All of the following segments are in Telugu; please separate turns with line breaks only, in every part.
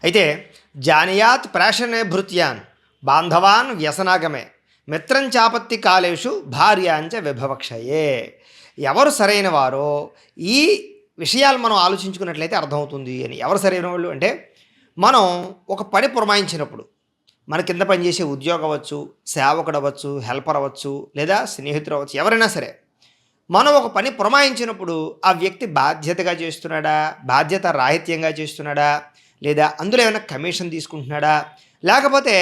అయితే జానియాత్ ప్రాశనే భృత్యాన్ బాంధవాన్ వ్యసనాగమే మిత్రం చాపత్తి కాలేషు భార్యాంచ విభవక్షయే. ఎవరు సరైన వారో ఈ విషయాలు మనం ఆలోచించుకున్నట్లయితే అర్థమవుతుంది అని. ఎవరు సరైన వాళ్ళు అంటే, మనం ఒక పని పురమాయించినప్పుడు మన కింద పనిచేసే ఉద్యోగం అవ్వచ్చు, సేవకుడు అవ్వచ్చు, హెల్పర్ అవ్వచ్చు, లేదా స్నేహితుడు అవ్వచ్చు, ఎవరైనా సరే మనం ఒక పని పురమాయించినప్పుడు ఆ వ్యక్తి బాధ్యతగా చేస్తున్నాడా, బాధ్యత రాహిత్యంగా చేస్తున్నాడా, లేదా అందులో ఏమైనా కమిషన్ తీసుకుంటున్నాడా, లేకపోతే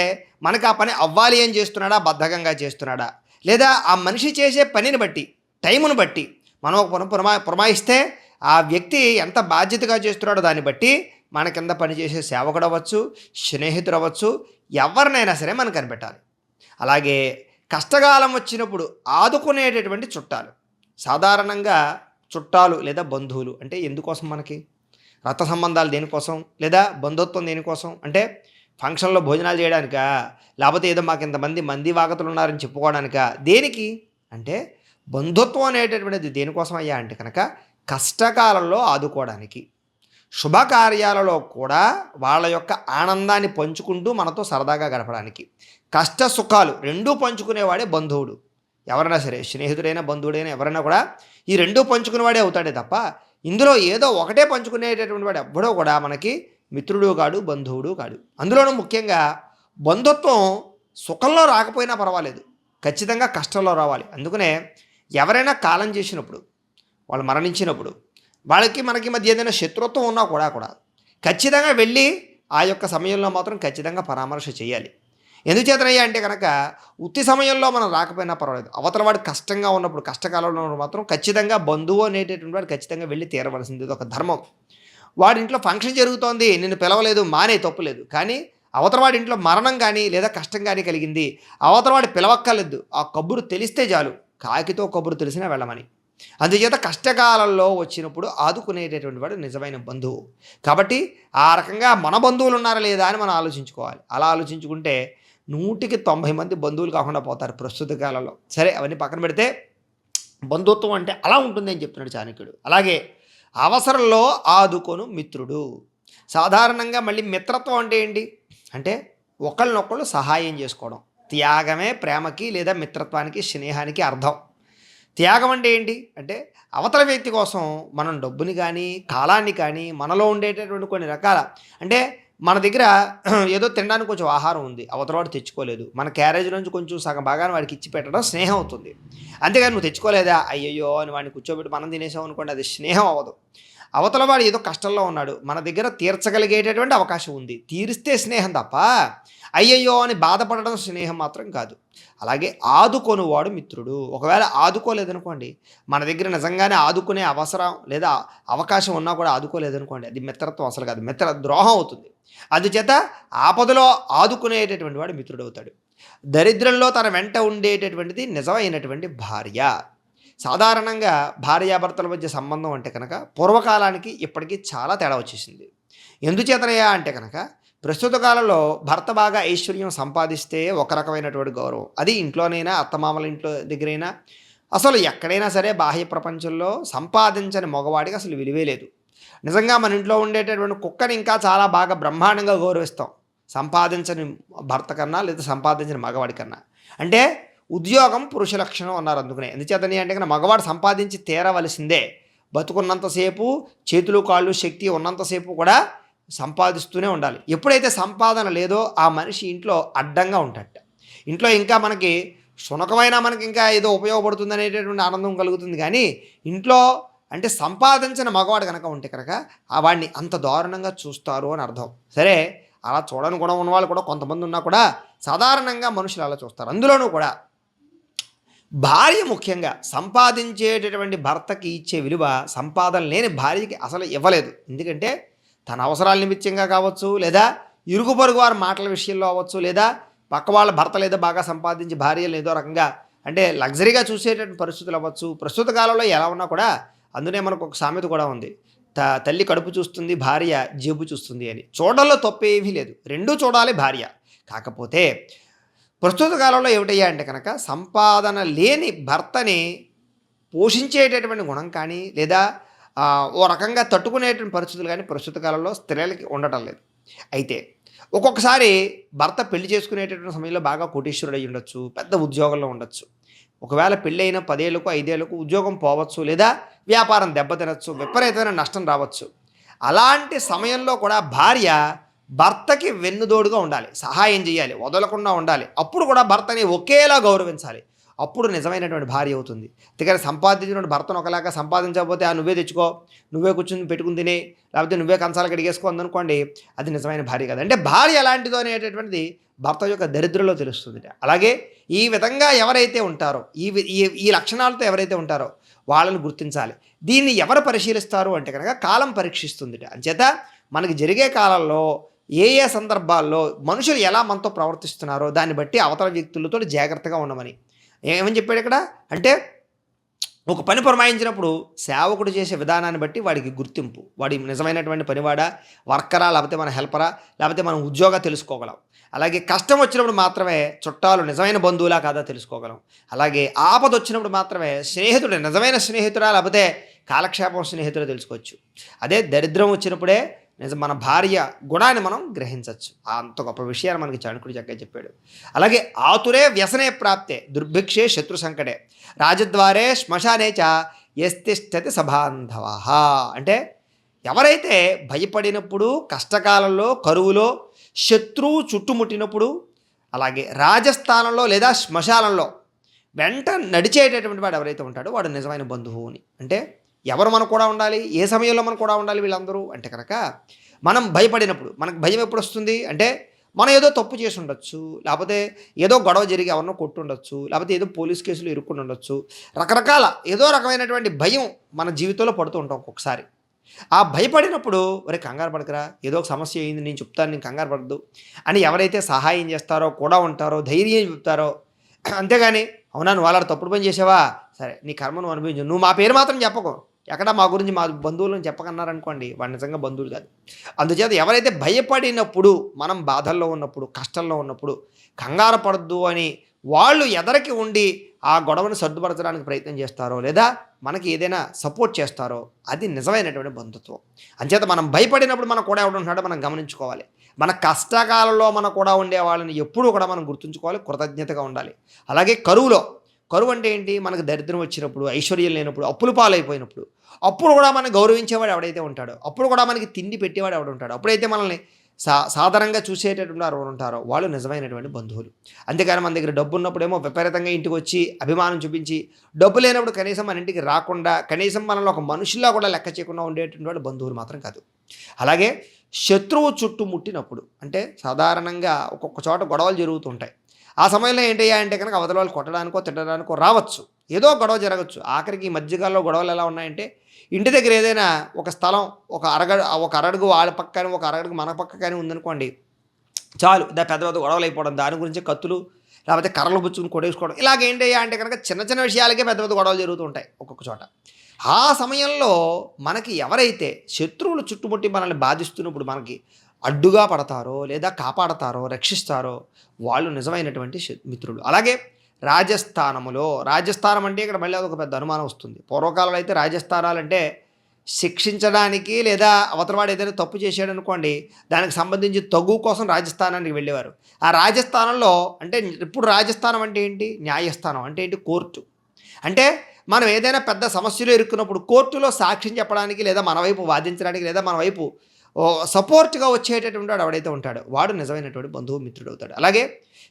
మనకు ఆ పని అవ్వాలి అని చేస్తున్నాడా, బద్ధకంగా చేస్తున్నాడా, లేదా ఆ మనిషి చేసే పనిని బట్టి టైమును బట్టి మనం ఒక పని పురమాయిస్తే ఆ వ్యక్తి ఎంత బాధ్యతగా చేస్తున్నాడో దాన్ని బట్టి మన కింద పనిచేసే సేవకుడు అవ్వచ్చు, స్నేహితుడు అవ్వచ్చు, ఎవరినైనా సరే మనం కనిపెట్టాలి. అలాగే కష్టకాలం వచ్చినప్పుడు ఆదుకునేటటువంటి చుట్టాలు. సాధారణంగా చుట్టాలు లేదా బంధువులు అంటే ఎందుకోసం మనకి? రక్త సంబంధాలు దేనికోసం, లేదా బంధుత్వం దేనికోసం అంటే ఫంక్షన్లో భోజనాలు చేయడానికా, లేకపోతే ఏదో మాకు ఇంతమంది మంది వాగతులు ఉన్నారని చెప్పుకోవడానికా, దేనికి అంటే బంధుత్వం అనేటటువంటిది దేనికోసం అయ్యా అంటే కనుక కష్టకాలంలో ఆదుకోవడానికి, శుభకార్యాలలో కూడా వాళ్ళ యొక్క ఆనందాన్ని పంచుకుంటూ మనతో సరదాగా గడపడానికి. కష్ట సుఖాలు రెండూ పంచుకునేవాడే బంధువుడు. ఎవరైనా సరే, స్నేహితుడైనా బంధువుడైనా ఎవరైనా కూడా ఈ రెండూ పంచుకునేవాడే అవుతాడే తప్ప ఇందులో ఏదో ఒకటే పంచుకునేటటువంటి వాడు ఎవ్వడో కూడా మనకి మిత్రుడు కాడు, బంధువుడు కాడు. అందులోనూ ముఖ్యంగా బంధుత్వం సుఖంలో రాకపోయినా పర్వాలేదు, ఖచ్చితంగా కష్టంలో రావాలి. అందుకనే ఎవరైనా కాలం చేసినప్పుడు, వాళ్ళు మరణించినప్పుడు, వాళ్ళకి మనకి మధ్య ఏదైనా శత్రుత్వం ఉన్నా కూడా ఖచ్చితంగా వెళ్ళి ఆ యొక్క సమయంలో మాత్రం ఖచ్చితంగా పరామర్శ చేయాలి. ఎందుచేతనయ్యా అంటే కనుక ఉత్తి సమయంలో మనం రాకపోయినా పర్వాలేదు, అవతల వాడు కష్టంగా ఉన్నప్పుడు, కష్టకాలంలో మాత్రం ఖచ్చితంగా బంధువు అనేటటువంటి వాడు ఖచ్చితంగా వెళ్ళి తీరవలసింది. ఇది ఒక ధర్మం. వాడి ఇంట్లో ఫంక్షన్ జరుగుతోంది, నిన్ను పిలవలేదు, మానే తప్పులేదు, కానీ అవతలవాడి ఇంట్లో మరణం కానీ లేదా కష్టం కానీ కలిగింది, అవతలవాడి పిలవక్కర్లేదు, ఆ కబురు తెలిస్తే చాలు, కాకితో కబురు తెలిసినా వెళ్ళమని. అందుచేత కష్టకాలంలో వచ్చినప్పుడు ఆదుకునేటటువంటి వాడు నిజమైన బంధువు. కాబట్టి ఆ రకంగా మన బంధువులు ఉన్నారా లేదా అని మనం ఆలోచించుకోవాలి. అలా ఆలోచించుకుంటే 100కి 90 మంది బంధువులు కాకుండా పోతారు ప్రస్తుత కాలంలో. సరే, అవన్నీ పక్కన పెడితే బంధుత్వం అంటే అలా ఉంటుంది అని చెప్తున్నాడు చాణక్యుడు. అలాగే అవసరంలో ఆదుకొను మిత్రుడు. సాధారణంగా మళ్ళీ మిత్రత్వం అంటే ఏంటి అంటే ఒకళ్ళనొకళ్ళు సహాయం చేసుకోవడం. త్యాగమే ప్రేమకి లేదా మిత్రత్వానికి, స్నేహానికి అర్థం. త్యాగం అంటే ఏంటి అంటే అవతల వ్యక్తి కోసం మనం డబ్బుని కానీ, కాలాన్ని కానీ, మనలో ఉండేటటువంటి కొన్ని రకాల అంటే మన దగ్గర ఏదో తినడానికి కొంచెం ఆహారం ఉంది, అవతలవాడు తెచ్చుకోలేదు, మన క్యారేజ్ నుంచి కొంచెం సగం భాగాన్ని వాడికి ఇచ్చి పెట్టడం స్నేహం అవుతుంది. అంతేగాని నువ్వు తెచ్చుకోలేదా అయ్యయ్యో అని వాడిని కూర్చోబెట్టి మనం తినేసాం అనుకోండి, అది స్నేహం అవ్వదు. అవతల వాడు ఏదో కష్టంలో ఉన్నాడు, మన దగ్గర తీర్చగలిగేటటువంటి అవకాశం ఉంది, తీరిస్తే స్నేహం తప్ప అయ్యయ్యో అని బాధపడడం స్నేహం మాత్రం కాదు. అలాగే ఆదుకొనువాడు మిత్రుడు. ఒకవేళ ఆదుకోలేదనుకోండి, మన దగ్గర నిజంగానే ఆదుకునే అవసరం లేదా అవకాశం ఉన్నా కూడా ఆదుకోలేదనుకోండి, అది మిత్రత్వం అసలు కాదు, మిత్ర ద్రోహం అవుతుంది. అందుచేత ఆపదలో ఆదుకునేటటువంటి వాడు మిత్రుడు అవుతాడు. దరిద్రంలో తన వెంట ఉండేటటువంటిది నిజమైనటువంటి భార్య. సాధారణంగా భార్యాభర్తల మధ్య సంబంధం అంటే కనుక పూర్వకాలానికి ఇప్పటికీ చాలా తేడా వచ్చేసింది. ఎందుచేతనయ్యా అంటే కనుక ప్రస్తుత కాలంలో భర్త బాగా ఐశ్వర్యం సంపాదిస్తే ఒక రకమైనటువంటి గౌరవం, అది ఇంట్లోనైనా అత్తమామల ఇంట్లో దగ్గరైనా అసలు ఎక్కడైనా సరే బాహ్య ప్రపంచంలో సంపాదించని మగవాడికి అసలు విలువే లేదు. నిజంగా మన ఇంట్లో ఉండేటటువంటి కుక్కని ఇంకా చాలా బాగా బ్రహ్మాండంగా గౌరవిస్తాం సంపాదించని భర్త కన్నా లేదా సంపాదించిన మగవాడి కన్నా. అంటే ఉద్యోగం పురుష లక్షణం అన్నారు. అందుకనే ఎందుచేతని అంటే కన్నా మగవాడు సంపాదించి తీరవలసిందే. బతుకున్నంతసేపు చేతులు కాళ్ళు శక్తి ఉన్నంతసేపు కూడా సంపాదిస్తూనే ఉండాలి. ఎప్పుడైతే సంపాదన లేదో ఆ మనిషి ఇంట్లో అడ్డంగా ఉంటాడట. ఇంట్లో ఇంకా మనకి శునకమైనా మనకి ఇంకా ఏదో ఉపయోగపడుతుంది అనేటటువంటి ఆనందం కలుగుతుంది, కానీ ఇంట్లో అంటే సంపాదించిన మగవాడు కనుక ఉంటే కనుక ఆ వాడిని అంత దారుణంగా చూస్తారు అని అర్థం. సరే, అలా చూడని కూడా ఉన్నవాళ్ళు కూడా కొంతమంది ఉన్నా కూడా సాధారణంగా మనుషులు అలా చూస్తారు. అందులోనూ కూడా భార్య ముఖ్యంగా సంపాదించేటటువంటి భర్తకి ఇచ్చే విలువ సంపాదన లేని భార్యకి అసలు ఇవ్వలేదు. ఎందుకంటే తన అవసరాల నిమిత్తంగా కావచ్చు, లేదా ఇరుగు పొరుగు వారి మాటల విషయంలో అవ్వచ్చు, లేదా పక్క వాళ్ళ భర్త లేదో బాగా సంపాదించి భార్యలు ఏదో రకంగా అంటే లగ్జరీగా చూసేటటువంటి పరిస్థితులు అవ్వచ్చు. ప్రస్తుత కాలంలో ఎలా ఉన్నా కూడా అందునే మనకు ఒక సామెత కూడా ఉంది, తల్లి కడుపు చూస్తుంది, భార్య జేబు చూస్తుంది అని. చూడడంలో తప్పేమీ లేదు, రెండూ చూడాలి భార్య. కాకపోతే ప్రస్తుత కాలంలో ఏమిటయ్యా అంటే కనుక సంపాదన లేని భర్తని పోషించేటటువంటి గుణం కానీ లేదా ఓ రకంగా తట్టుకునేటువంటి పరిస్థితులు కానీ ప్రస్తుత కాలంలో స్త్రీలకి ఉండటం లేదు. అయితే ఒక్కొక్కసారి భర్త పెళ్లి చేసుకునేటటువంటి సమయంలో బాగా కోటీశ్వరుడు అయి ఉండొచ్చు, పెద్ద ఉద్యోగంలో ఉండొచ్చు. ఒకవేళ పెళ్ళైన 10 ఏళ్ళకు 5 ఏళ్ళకు ఉద్యోగం పోవచ్చు, లేదా వ్యాపారం దెబ్బతినొచ్చు, విపరీతమైన నష్టం రావచ్చు. అలాంటి సమయంలో కూడా భార్య భర్తకి వెన్నుదోడుగా ఉండాలి, సహాయం చేయాలి, వదలకుండా ఉండాలి. అప్పుడు కూడా భర్తని ఒకేలా గౌరవించాలి. అప్పుడు నిజమైనటువంటి భార్య అవుతుంది. అందుకని సంపాదించినటువంటి భర్తను ఒకలాగా సంపాదించకపోతే నువ్వే తెచ్చుకో, నువ్వే కూర్చుని పెట్టుకుని తినే, లేకపోతే నువ్వే కంచాలు కడిగేసుకో అందనుకోండి, అది నిజమైన భార్య కాదు. అంటే భార్య ఎలాంటిదో అనేటటువంటిది భర్త యొక్క దరిద్రలో తెలుస్తుంది. అలాగే ఈ విధంగా ఎవరైతే ఉంటారో, ఈ ఈ ఈ లక్షణాలతో ఎవరైతే ఉంటారో వాళ్ళని గుర్తించాలి. దీన్ని ఎవరు పరిశీలిస్తారు అంటే కనుక కాలం పరీక్షిస్తుంది. అంచేత మనకి జరిగే కాలంలో ఏ ఏ సందర్భాల్లో మనుషులు ఎలా మనతో ప్రవర్తిస్తున్నారో దాన్ని బట్టి అవతల వ్యక్తులతో జాగ్రత్తగా ఉండమని ఏమని చెప్పాడు ఇక్కడ అంటే, ఒక పని పురమాయించినప్పుడు సేవకుడు చేసే విధానాన్ని బట్టి వాడికి గుర్తింపు, వాడి నిజమైనటువంటి పనివాడా, వర్కరా, లేకపోతే మన హెల్పరా, లేకపోతే మనం ఉద్యోగా తెలుసుకోగలం. అలాగే కష్టం వచ్చినప్పుడు మాత్రమే చుట్టాలు నిజమైన బంధువులా కాదా తెలుసుకోగలం. అలాగే ఆపద వచ్చినప్పుడు మాత్రమే స్నేహితుడు నిజమైన స్నేహితుడా, లేకపోతే కాలక్షేపం స్నేహితుడు తెలుసుకోవచ్చు. అదే దరిద్రం వచ్చినప్పుడే మన భార్య గుణాన్ని మనం గ్రహించవచ్చు. అంత గొప్ప విషయాన్ని మనకి చాణక్యుడు చక్కగా చెప్పాడు. అలాగే ఆతురే వ్యసనే ప్రాప్తే దుర్భిక్షే శత్రు సంకటే రాజద్వారే శ్మశానే చ యస్తిష్టతి సబాంధవ. అంటే ఎవరైతే భయపడినప్పుడు, కష్టకాలంలో, కరువులో, శత్రువు చుట్టుముట్టినప్పుడు, అలాగే రాజస్థానంలో లేదా శ్మశానంలో వెంట నడిచేటటువంటి వాడు ఎవరైతే ఉంటాడో వాడు నిజమైన బంధువు అని. అంటే ఎవరు మనకు కూడా ఉండాలి, ఏ సమయంలో మనకు కూడా ఉండాలి వీళ్ళందరూ అంటే కనుక, మనం భయపడినప్పుడు, మనకు భయం ఎప్పుడు వస్తుంది అంటే మనం ఏదో తప్పు చేసి ఉండొచ్చు, లేకపోతే ఏదో గొడవ జరిగి ఎవరినో కొట్టుండొచ్చు, లేకపోతే ఏదో పోలీస్ కేసులు ఇరుక్కుని ఉండొచ్చు. రకరకాల ఏదో రకమైనటువంటి భయం మన జీవితంలో పడుతూ ఉంటాం ఒక్కొక్కసారి. ఆ భయపడినప్పుడు ఒరే కంగారు పడకరా, ఏదో ఒక సమస్య అయింది నేను చెప్తాను, నేను కంగారు పడద్దు అని ఎవరైతే సహాయం చేస్తారో, కూడా ఉంటారో, ధైర్యం చెప్తారో, అంతేగాని అవునా నువ్వు అలా తప్పుడు పని చేసావా, సరే నీ కర్మ నువ్వు అనుభవించు, నువ్వు మా పేరు మాత్రం చెప్పకు, ఎక్కడ మా గురించి మా బంధువులను చెప్పకన్నారనుకోండి, వాడు నిజంగా బంధువులు కాదు. అందుచేత ఎవరైతే భయపడినప్పుడు, మనం బాధల్లో ఉన్నప్పుడు, కష్టంలో ఉన్నప్పుడు కంగారు పడద్దు అని వాళ్ళు ఎదరికి ఉండి ఆ గొడవను సర్దుపరచడానికి ప్రయత్నం చేస్తారో, లేదా మనకి ఏదైనా సపోర్ట్ చేస్తారో, అది నిజమైనటువంటి బంధుత్వం. అంచేత మనం భయపడినప్పుడు మన కూడా ఎవడు ఉంటాడో మనం గమనించుకోవాలి. మన కష్టకాలంలో మన కూడా ఉండే వాళ్ళని ఎప్పుడూ కూడా మనం గుర్తుంచుకోవాలి, కృతజ్ఞతగా ఉండాలి. అలాగే కరువు అంటే ఏంటి, మనకు దరిద్రం వచ్చినప్పుడు, ఐశ్వర్యం లేనప్పుడు, అప్పులు పాలైపోయినప్పుడు, అప్పుడు కూడా మనం గౌరవించేవాడు ఎవడైతే ఉంటాడో, అప్పుడు కూడా మనకి తిండి పెట్టేవాడు ఎవడు ఉంటాడో, అప్పుడైతే మనల్ని సాధారణంగా చూసేటటువంటి వారు ఉంటారో వాళ్ళు నిజమైనటువంటి బంధువులు. అంతేకాని మన దగ్గర డబ్బు ఉన్నప్పుడేమో విపరీతంగా ఇంటికి వచ్చి అభిమానం చూపించి, డబ్బు లేనప్పుడు కనీసం మన ఇంటికి రాకుండా, కనీసం మనల్ని ఒక మనుషుల్లా కూడా లెక్క చేయకుండా ఉండేటువంటి వాడు బంధువులు మాత్రం కాదు. అలాగే శత్రువు చుట్టుముట్టినప్పుడు, అంటే సాధారణంగా ఒక్కొక్క చోట గొడవలు జరుగుతుంటాయి. ఆ సమయంలో ఏంటయ్యా అంటే కనుక అవతల వాళ్ళు కొట్టడానికో తిట్టడానికో రావచ్చు, ఏదో గొడవ జరగచ్చు. ఆఖరికి ఈ మధ్యకాలంలో గొడవలు ఎలా ఉన్నాయంటే, ఇంటి దగ్గర ఏదైనా ఒక స్థలం ఒక అరడుగు వాళ్ళ పక్క కానీ, ఒక అరడుగు మన పక్క కానీ ఉందనుకోండి, చాలు పెద్ద పెద్ద గొడవలు అయిపోవడం, దాని గురించి కత్తులు లేకపోతే కర్రలు పుచ్చుకుని కొట్టేసుకోవడం, ఇలాగేంటయ్యా అంటే కనుక చిన్న చిన్న విషయాలకే పెద్ద పెద్ద గొడవలు జరుగుతూ ఉంటాయి ఒక్కొక్క చోట. ఆ సమయంలో మనకి ఎవరైతే శత్రువులు చుట్టుముట్టి మనల్ని బాధిస్తున్నప్పుడు మనకి అడ్డుగా పడతారో, లేదా కాపాడతారో, రక్షిస్తారో వాళ్ళు నిజమైనటువంటి మిత్రులు. అలాగే రాజస్థానం అంటే ఇక్కడ మళ్ళీ అదొక పెద్ద అనుమానం వస్తుంది. పూర్వకాలంలో అయితే రాజస్థానాలంటే శిక్షించడానికి, లేదా అవతలవాడు ఏదైనా తప్పు చేశాడు అనుకోండి, దానికి సంబంధించి తగు కోసం రాజస్థానానికి వెళ్ళేవారు. ఆ రాజస్థానంలో అంటే ఇప్పుడు రాజస్థానం అంటే ఏంటి, న్యాయస్థానం అంటే ఏంటి, కోర్టు. అంటే మనం ఏదైనా పెద్ద సమస్యలో ఇరుక్కున్నప్పుడు కోర్టులో సాక్ష్యం చెప్పడానికి, లేదా మన వైపు వాదించడానికి, లేదా మన వైపు సపోర్ట్గా వచ్చేటటువంటి వాడు ఎవడైతే ఉంటాడో వాడు నిజమైనటువంటి బంధువు, మిత్రుడు అవుతాడు. అలాగే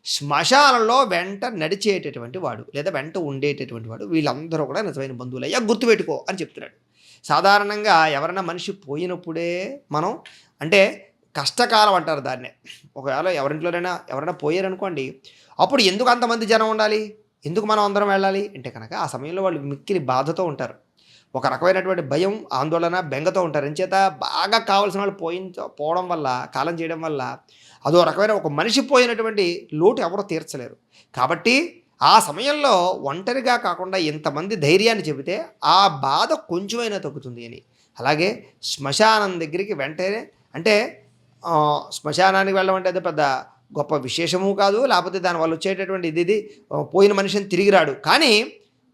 శ్మశానంలో వెంట నడిచేటటువంటి వాడు, లేదా వెంట ఉండేటటువంటి వాడు, వీళ్ళందరూ కూడా నిజమైన బంధువులు అయ్యా గుర్తుపెట్టుకో అని చెప్తున్నాడు. సాధారణంగా ఎవరైనా మనిషి పోయినప్పుడే మనం అంటే కష్టకాలం అంటారు దాన్నే. ఒకవేళ ఎవరైనా పోయారనుకోండి, అప్పుడు ఎందుకు అంతమంది జనం ఉండాలి, ఎందుకు మనం అందరం వెళ్ళాలి అంటే కనుక ఆ సమయంలో వాళ్ళు మిక్కిలి బాధతో ఉంటారు, ఒక రకమైనటువంటి భయం, ఆందోళన, బెంగతో ఉంటారు. ఎంచేత బాగా కావాల్సిన వాళ్ళు పోవడం వల్ల, కాలం చేయడం వల్ల అదో రకమైన ఒక మనిషి పోయినటువంటి లోటు ఎవరో తీర్చలేరు. కాబట్టి ఆ సమయంలో ఒంటరిగా కాకుండా ఇంతమంది ధైర్యాన్ని చెబితే ఆ బాధ కొంచెమైనా తగ్గుతుంది అని. అలాగే శ్మశానం దగ్గరికి వెంటనే అంటే శ్మశానానికి వెళ్ళడం అంటే అది పెద్ద గొప్ప విశేషము కాదు, లేకపోతే దానివల్ల వచ్చేటటువంటి ఇది పోయిన మనిషిని తిరిగి రాడు. కానీ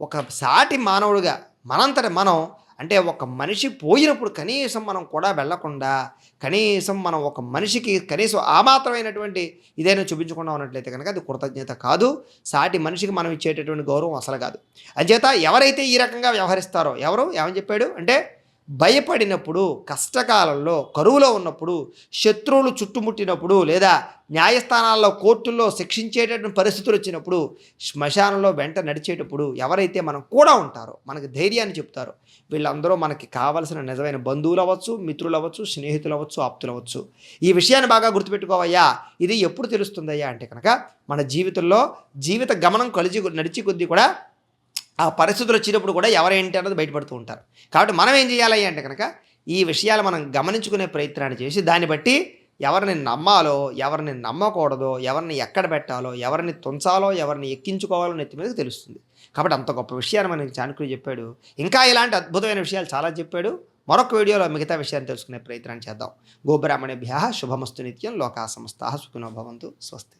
ఒక సాటి మానవుడిగా మనంతట మనం అంటే ఒక మనిషి పోయినప్పుడు కనీసం మనం కూడా వెళ్ళకుండా, కనీసం మనం ఒక మనిషికి కనీసం ఆ మాత్రమైనటువంటి ఇదైనా చూపించకుండా ఉన్నట్లయితే కనుక అది కృతజ్ఞత కాదు. సాటి మనిషికి మనం ఇచ్చేటటువంటి గౌరవం అసలు కాదు. అంచేత ఎవరైతే ఈ రకంగా వ్యవహరిస్తారో ఏమని చెప్పాడు అంటే, భయపడినప్పుడు, కష్టకాలంలో, కరువులో ఉన్నప్పుడు, శత్రువులు చుట్టుముట్టినప్పుడు, లేదా న్యాయస్థానాల్లో, కోర్టుల్లో శిక్షించేటటువంటి పరిస్థితులు వచ్చినప్పుడు, శ్మశానంలో వెంట నడిచేటప్పుడు ఎవరైతే మనం కూడా ఉంటారో, మనకు ధైర్యాన్ని చెప్తారో, వీళ్ళందరూ మనకి కావలసిన నిజమైన బంధువులు అవ్వచ్చు, మిత్రులు అవ్వచ్చు, స్నేహితులు అవ్వచ్చు, ఆప్తులు అవ్వచ్చు. ఈ విషయాన్ని బాగా గుర్తుపెట్టుకోవయ్యా. ఇది ఎప్పుడు తెలుస్తుందయ్యా అంటే కనుక, మన జీవితంలో జీవిత గమనం నడిచి కొద్దీ కూడా ఆ పరిస్థితులు వచ్చినప్పుడు కూడా ఎవరేంటి అన్నది బయటపడుతూ ఉంటారు. కాబట్టి మనం ఏం చేయాలి అంటే కనుక, ఈ విషయాలు మనం గమనించుకునే ప్రయత్నాన్ని చేసి, దాన్ని బట్టి ఎవరిని నమ్మాలో, ఎవరిని నమ్మకూడదో, ఎవరిని ఎక్కడ పెట్టాలో, ఎవరిని తుంచాలో, ఎవరిని ఎక్కించుకోవాలో నెత్తి మీదకి తెలుస్తుంది. కాబట్టి అంత గొప్ప విషయాన్ని మనకి చాణక్యుడు చెప్పాడు. ఇంకా ఇలాంటి అద్భుతమైన విషయాలు చాలా చెప్పాడు. మరొక వీడియోలో మిగతా విషయాన్ని తెలుసుకునే ప్రయత్నం చేద్దాం. గోబ్రాహ్మణేభ్యః శుభమస్తు నిత్యం. లోకా సమస్తాః సుఖినో భవంతు. స్వస్తి.